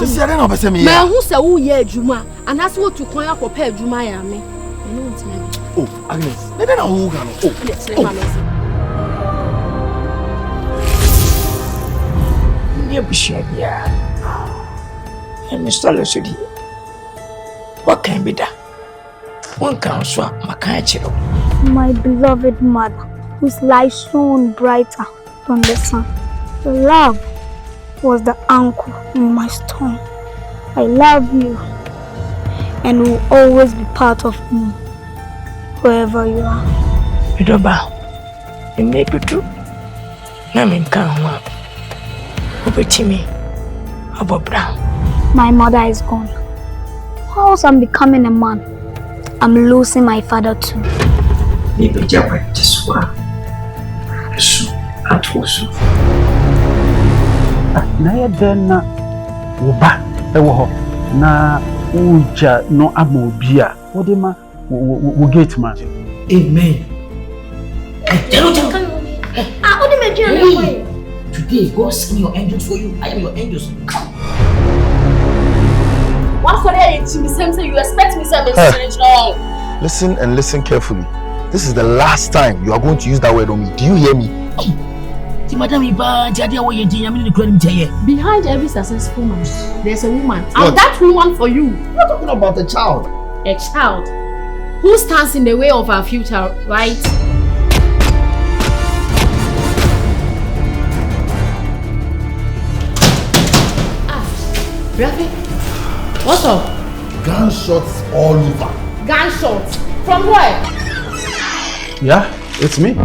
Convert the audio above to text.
So see, I don't know if I say me. Man, who say who ye Juma? And that's what you call for pay Juma ya me. Oh, Agnes. Let them know who can. Mr. Leslie, what can be done? One can swap my beloved mother, whose light shone brighter than the sun. The love was the anchor in my storm. I love you and will always be part of me, wherever you are. Idoba, you may be true. Nkansah, Obetimi, Brown. My mother is gone. Whilst I'm becoming a man, I'm losing my father too. Maybe Japan just one. At also. Na then woba ewo na uja no amobia wodema wo gate man. Amen. Today God send your angels for you. I am your angels. Come. What's for that? You expect me to Listen and listen carefully. This is the last time you are going to use that word on me. Do you hear me? Behind every successful man, there's a woman. And that woman for you. We're talking about a child. A child who stands in the way of our future, right? Rafi, what's up? Gunshots all over. Gunshots? From where? Yeah, it's me.